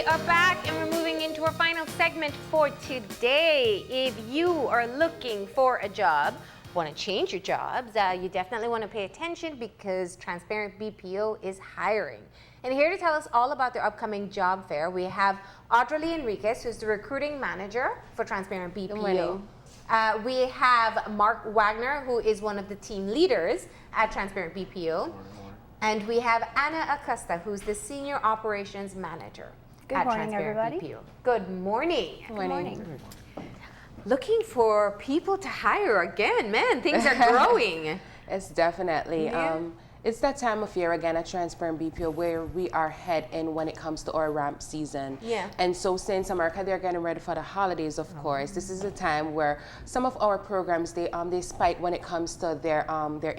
are back and we're moving into our final segment for today. If you are looking for a job, want to change your jobs, you definitely want to pay attention because Transparent BPO is hiring. And here to tell us all about their upcoming job fair, we have Audralee Enriquez, who's the recruiting manager for Transparent BPO. We have Marc Wagner, who is one of the team leaders at Transparent BPO. And we have Acosta, who's the senior operations manager at Transparent BPO. Good morning. Good morning. Looking for people to hire again, man. Things are growing. It's definitely. It's that time of year again at Transparent BPO where we are heading when it comes to our ramp season. Yeah. And so since America, they're getting ready for the holidays, of course. This is a time where some of our programs, they spike when it comes to their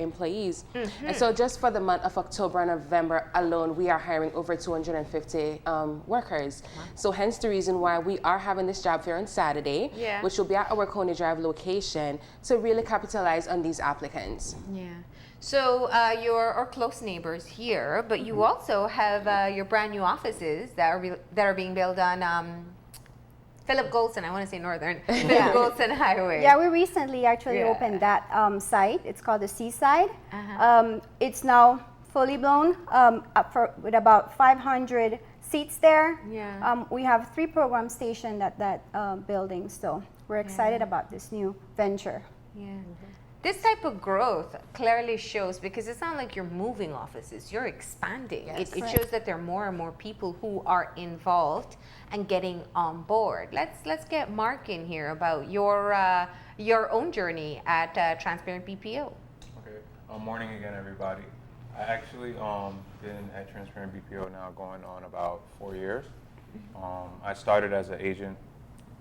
employees. And so just for the month of October and November alone, we are hiring over 250 workers. So hence the reason why we are having this job fair on Saturday, which will be at our Coney Drive location to really capitalize on these applicants. Yeah. So you're our close neighbors here, but you also have your brand new offices that are being built on Philip Goldson. I want to say Northern Philip Goldson Highway. Yeah, we recently actually opened that site. It's called the Seaside. It's now fully blown with about 500 seats there. Yeah. We have 3 program stations at that building, so we're excited about this new venture. Yeah. This type of growth clearly shows, because it's not like you're moving offices, you're expanding. Yes, it shows that there are more and more people who are involved and getting on board. Let's get Marc in here about your own journey at Transparent BPO. Okay. Morning again, everybody. I actually been at Transparent BPO now going on about 4 years. I started as an agent,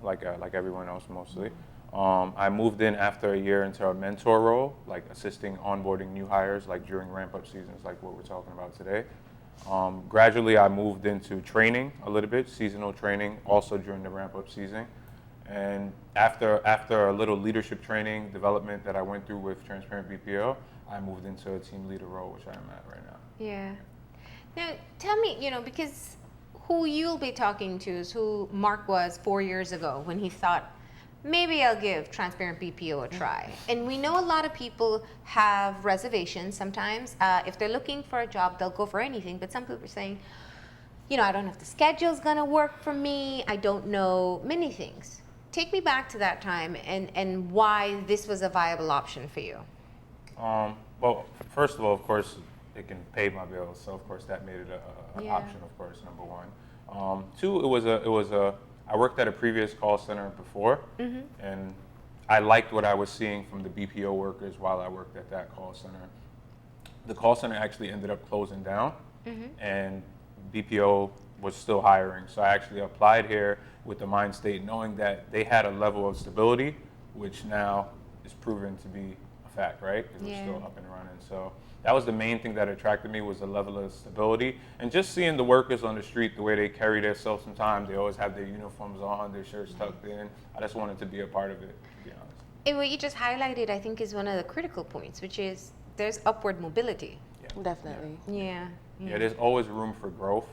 like everyone else mostly. I moved in after a year into a mentor role, like assisting onboarding new hires, like during ramp-up seasons, like what we're talking about today. Gradually, I moved into training a little bit, seasonal training, also during the ramp-up season. And after a little leadership training development that I went through with Transparent BPO, I moved into a team leader role, which I am at right now. Yeah. Now, tell me, because who you'll be talking to is who Marc was 4 years ago when he thought, maybe I'll give Transparent BPO a try. And we know a lot of people have reservations sometimes. If they're looking for a job, they'll go for anything. But some people are saying, I don't know if the schedule's going to work for me. I don't know many things. Take me back to that time and why this was a viable option for you. Well, first of all, of course, it can pay my bills. So, of course, that made it an option, of course, number one. 2, I worked at a previous call center before, and I liked what I was seeing from the BPO workers while I worked at that call center. The call center actually ended up closing down, and BPO was still hiring. So I actually applied here with the mind state knowing that they had a level of stability, which now is proven to be a fact, right? Because we're still up and running. So that was the main thing that attracted me, was the level of stability. And just seeing the workers on the street, the way they carry themselves sometimes, they always have their uniforms on, their shirts tucked in. I just wanted to be a part of it, to be honest. And what you just highlighted, I think, is one of the critical points, which is there's upward mobility. Yeah. Definitely. Yeah, there's always room for growth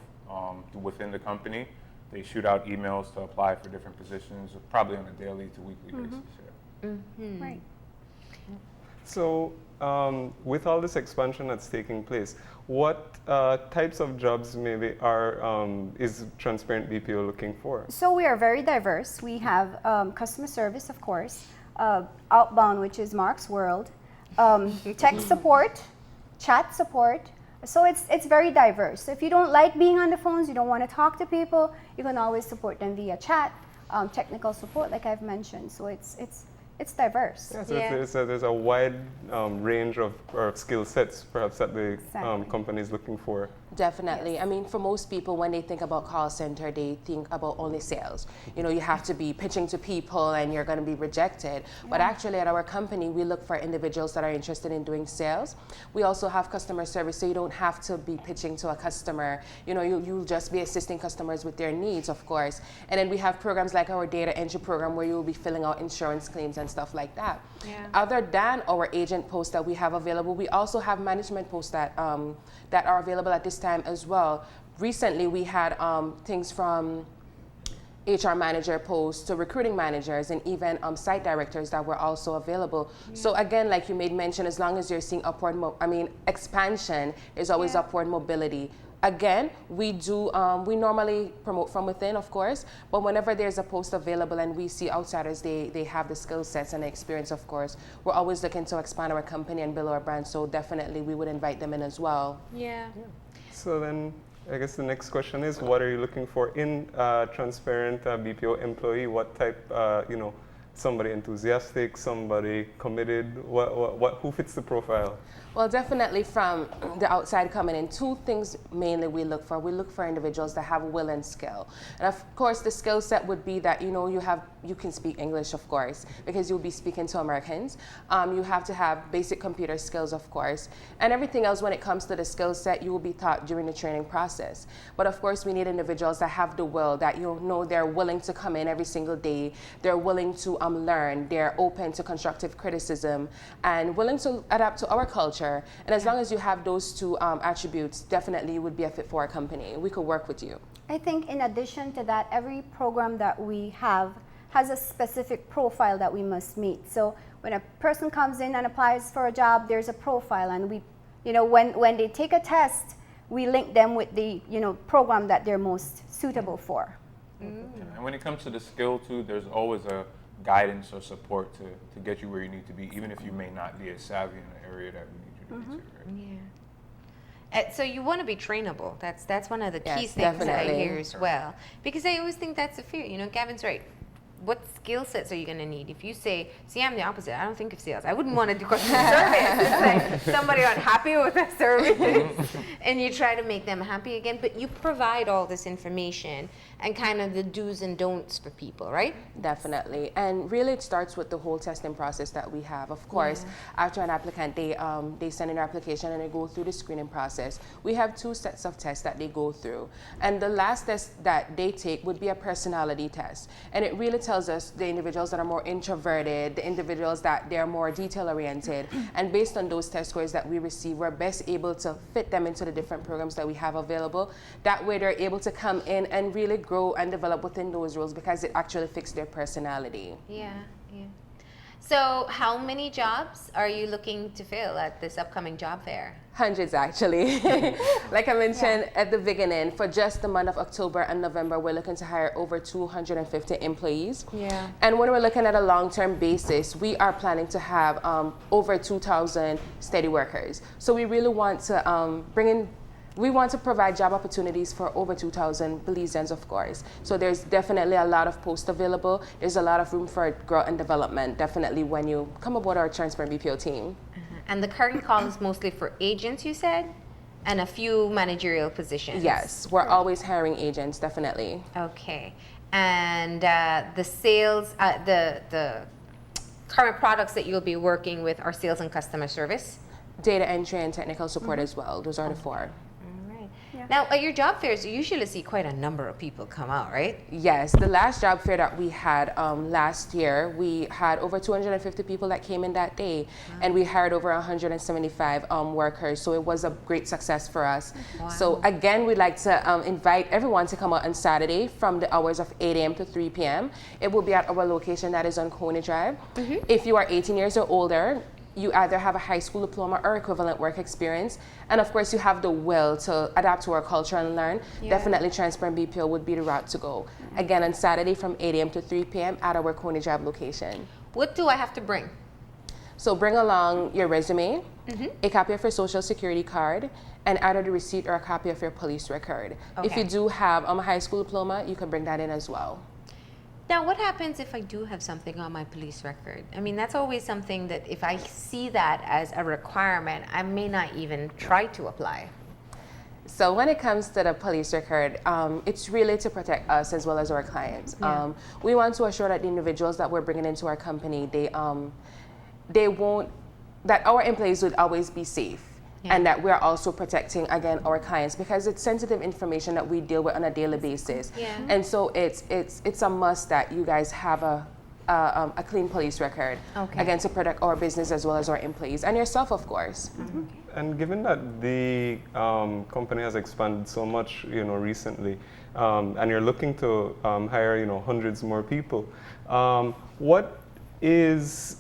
within the company. They shoot out emails to apply for different positions, probably on a daily to weekly basis. Right. So, with all this expansion that's taking place, what types of jobs maybe is Transparent BPO looking for? So we are very diverse. We have customer service, of course, outbound, which is Marc's world, tech support, chat support. So it's very diverse. So if you don't like being on the phones, you don't want to talk to people, you can always support them via chat, technical support, like I've mentioned. So it's diverse. Yeah, so there's a wide range of skill sets perhaps that the company is looking for. Definitely. I mean, for most people, when they think about call center, they think about only sales. You have to be pitching to people and you're going to be rejected. But actually at our company, we look for individuals that are interested in doing sales. We also have customer service, so you don't have to be pitching to a customer. You'll just be assisting customers with their needs, of course. And then we have programs like our data entry program where you will be filling out insurance claims and stuff like that. Yeah. Other than our agent posts that we have available, we also have management posts that are available at this time as well. recently we had things from HR manager posts to recruiting managers and even site directors that were also available. So again, like you made mention, as long as you're seeing upward, expansion, there's always upward mobility. Again, we normally promote from within, of course, but whenever there's a post available and we see outsiders, they have the skill sets and the experience, of course, we're always looking to expand our company and build our brand. So definitely we would invite them in as well. Yeah. So then, I guess the next question is, what are you looking for in a transparent BPO employee? What type, somebody enthusiastic, somebody committed, who fits the profile? Well, definitely from the outside coming in, two things mainly we look for. We look for individuals that have will and skill. And of course, the skill set would be that, you can speak English, of course, because you'll be speaking to Americans. You have to have basic computer skills, of course. And everything else when it comes to the skill set, you will be taught during the training process. But of course, we need individuals that have the will, that they're willing to come in every single day. They're willing to learn. They're open to constructive criticism and willing to adapt to our culture. And as long as you have those two attributes, definitely you would be a fit for our company. We could work with you. I think in addition to that, every program that we have has a specific profile that we must meet. So when a person comes in and applies for a job, there's a profile, and we, when they take a test, we link them with the program that they're most suitable for. And when it comes to the skill too, there's always a guidance or support to get you where you need to be, even if you may not be as savvy in the area that we need you to be to, right? Yeah. So you want to be trainable. That's one of the key Yes, things that I definitely. hear as well. Because I always think that's a fear. Gavin's right. What skill sets are you going to need? If you say, see, I'm the opposite. I don't think of sales. I wouldn't want to do customer service. It's like somebody unhappy with a service, and you try to make them happy again. But you provide all this information and kind of the do's and don'ts for people, right? Definitely. And really it starts with the whole testing process that we have. Of course, after an applicant, they send in their application and they go through the screening process. We have 2 sets of tests that they go through. And the last test that they take would be a personality test. And it really tells us the individuals that are more introverted, the individuals that they're more detail-oriented. And based on those test scores that we receive, we're best able to fit them into the different programs that we have available. That way they're able to come in and really grow and develop within those roles because it actually fits their personality. Yeah. So how many jobs are you looking to fill at this upcoming job fair? Hundreds, actually. Like I mentioned at the beginning, for just the month of October and November, we're looking to hire over 250 employees. Yeah. And when we're looking at a long-term basis, we are planning to have over 2,000 steady workers. So we really want to we want to provide job opportunities for over 2,000 Belizeans, of course. So there's definitely a lot of posts available. There's a lot of room for growth and development, definitely when you come aboard our Transparent BPO team. And the current call is mostly for agents, you said, and a few managerial positions. Yes, we're always hiring agents, definitely. Okay. And the sales, the current products that you'll be working with are sales and customer service? Data entry and technical support as well. Those are the 4. Yeah. Now, at your job fairs, you usually see quite a number of people come out, right? Yes, the last job fair that we had last year, we had over 250 people that came in that day, and we hired over 175 workers, so it was a great success for us. Wow. So again, we'd like to invite everyone to come out on Saturday from the hours of 8 a.m. to 3 p.m. It will be at our location that is on Coney Drive. If you are 18 years or older, you either have a high school diploma or equivalent work experience, and of course you have the will to adapt to our culture and learn, definitely Transparent BPO would be the route to go. Again, on Saturday from 8 a.m. to 3 p.m. at our Coney Drive location. What do I have to bring? So bring along your resume, a copy of your social security card, and either the receipt or a copy of your police record. If you do have a high school diploma, you can bring that in as well. Now, what happens if I do have something on my police record? I mean, that's always something that if I see that as a requirement, I may not even try to apply. So when it comes to the police record, it's really to protect us as well as our clients. We want to assure that the individuals that we're bringing into our company, that our employees would always be safe. And that we're also protecting, again, our clients, because it's sensitive information that we deal with on a daily basis. And so it's a must that you guys have a a clean police record, Okay. again, to protect our business as well as our employees and yourself, of course. And given that the company has expanded so much, recently, and you're looking to hire, hundreds more people, what is,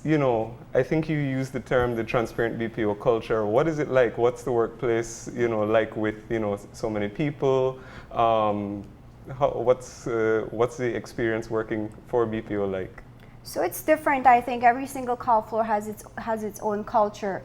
I think you used the term the transparent BPO culture. What is it like? What's the workplace, like with, so many people? What's the experience working for BPO like? So it's different. I think every single call floor has its own culture.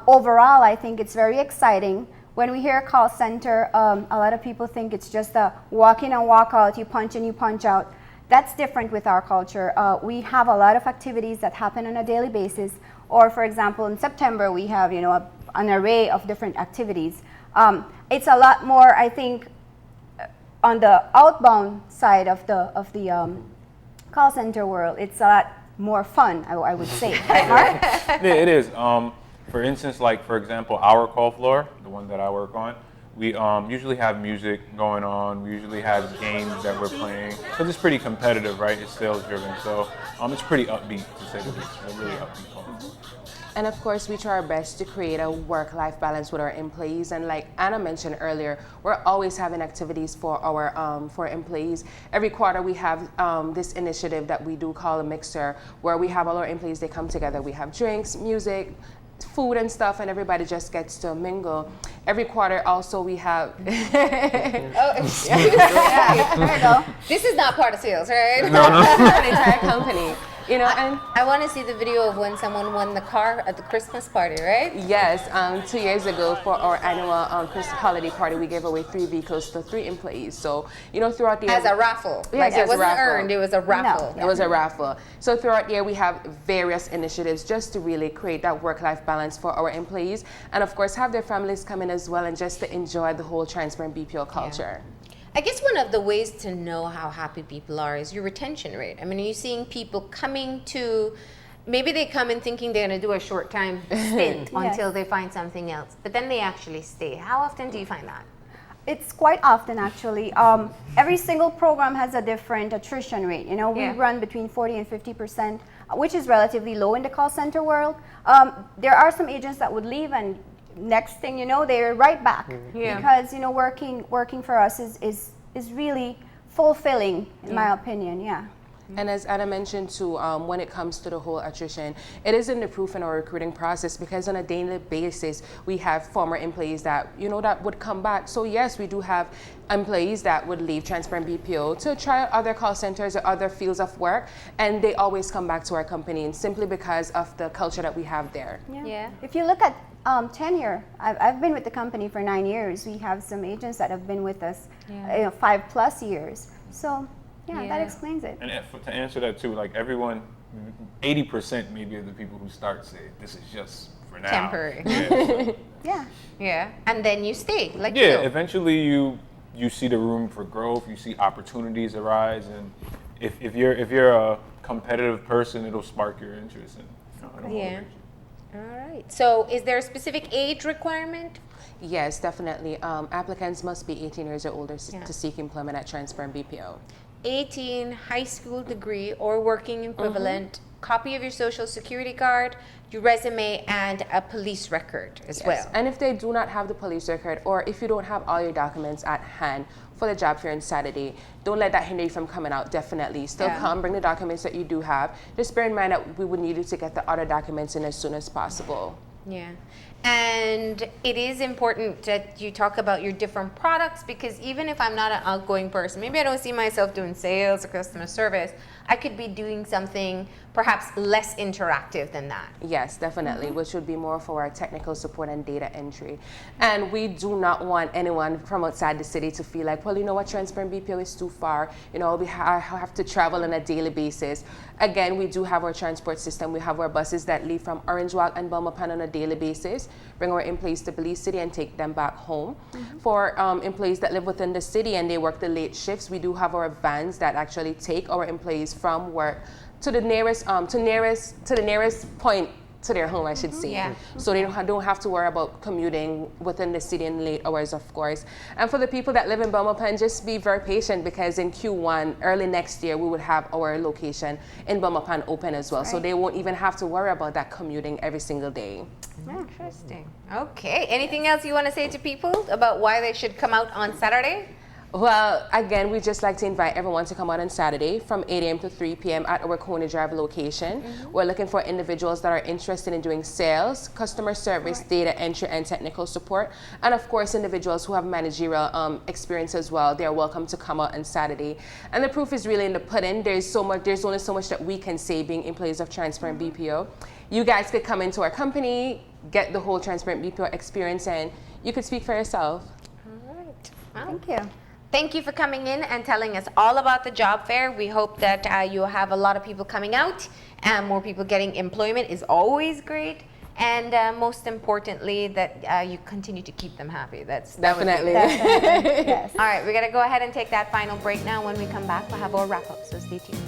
Overall, I think it's very exciting. When we hear a call center, a lot of people think it's just a walk in and walk out, you punch in, you punch out. That's different with our culture. We have a lot of activities that happen on a daily basis. Or for example, in September, we have an array of different activities. It's a lot more, I think, on the outbound side of the call center world, it's a lot more fun, I would say. Right, Mark? Yeah, it is. For instance, like for example, our call floor, the one that I work on, we usually have music going on. We usually have games that we're playing because it's pretty competitive, right? It's sales driven, so it's pretty upbeat to say the least. It's a really upbeat call. And of course, we try our best to create a work-life balance with our employees. And like Anna mentioned earlier, we're always having activities for our employees. Every quarter, we have this initiative that we do call a mixer, where we have all our employees, they come together. We have drinks, music, food and stuff, and everybody just gets to mingle. Every quarter also we have There you go. This is not part of sales, right? the entire company. And I want to see the video of when someone won the car at the Christmas party, right? yes, 2 years ago for our annual Christmas holiday party, we gave away 3 vehicles to 3 employees. So, throughout the year. As a raffle. Yes, Like as it a wasn't raffle. earned, it was a raffle. It was a raffle. So throughout the year, we have various initiatives just to really create that work-life balance for our employees, and of course have their families come in as well, and just to enjoy the whole transparent BPO culture. I guess one of the ways to know how happy people are is your retention rate. I mean, are you seeing people coming to, maybe they come in thinking they're going to do a short time stint until they find something else, but then they actually stay. How often do you find that? It's quite often, actually. Every single program has a different attrition rate. We run between 40 and 50%, which is relatively low in the call center world. There are some agents that would leave, and next thing you know, they're right back. Because working for us is really fulfilling, in my opinion. Yeah. And as Anna mentioned too, when it comes to the whole attrition, it isn't the proof in our recruiting process, because on a daily basis we have former employees that that would come back. So yes, we do have employees that would leave Transparent BPO to try out other call centers or other fields of work, and they always come back to our company, and simply because of the culture that we have there. Yeah. If you look at tenure, I've been with the company for 9 years. We have some agents that have been with us 5+ years. So that explains it. And to answer that too, like everyone, 80% maybe of the people who start say this is just for now. Temporary. Yeah. Yeah. And then you stay, like Yeah, eventually you see the room for growth, you see opportunities arise, and if you're a competitive person, it'll spark your interest in it'll motivate you. All right. So is there a specific age requirement? Yes, definitely. Applicants must be 18 years or older to seek employment at Transparent BPO. 18, high school degree or working equivalent, copy of your social security card, your resume, and a police record as well. And if they do not have the police record, or if you don't have all your documents at hand for the job fair on Saturday, don't let that hinder you from coming out. Definitely still come, bring the documents that you do have. Just bear in mind that we would need you to get the other documents in as soon as possible. Yeah. And it is important that you talk about your different products, because even if I'm not an outgoing person, maybe I don't see myself doing sales or customer service, I could be doing something perhaps less interactive than that. Yes, definitely, which would be more for our technical support and data entry. And we do not want anyone from outside the city to feel like, well, you know what, Transparent BPO is too far. I have to travel on a daily basis. Again, we do have our transport system. We have our buses that leave from Orange Walk and Belmopan on a daily basis, bring our employees to Belize City and take them back home. For employees that live within the city and they work the late shifts, we do have our vans that actually take our employees from work to the nearest point to their home, I should say. Yeah. So they don't have to worry about commuting within the city in late hours, of course. And for the people that live in Belmopan, just be very patient, because in Q1, early next year, we would have our location in Belmopan open as well. So Right. they won't even have to worry about that commuting every single day. Interesting. Okay. Anything else you want to say to people about why they should come out on Saturday? Well, again, we just like to invite everyone to come out on Saturday from 8 a.m. to 3 p.m. at our Coney Drive location. We're looking for individuals that are interested in doing sales, customer service, data entry, and technical support. And of course, individuals who have managerial experience as well. They're welcome to come out on Saturday. And the proof is really in the pudding. There's only so much that we can say being employees of Transparent BPO. You guys could come into our company, get the whole Transparent BPO experience, and you could speak for yourself. All right. Well, Thank you. thank you for coming in and telling us all about the job fair. We hope that you have a lot of people coming out, and more people getting employment is always great. And most importantly, that you continue to keep them happy. That would be Definitely. Definitely. Yes. All right, we're going to go ahead and take that final break now. When we come back, we'll have our wrap up, so stay tuned.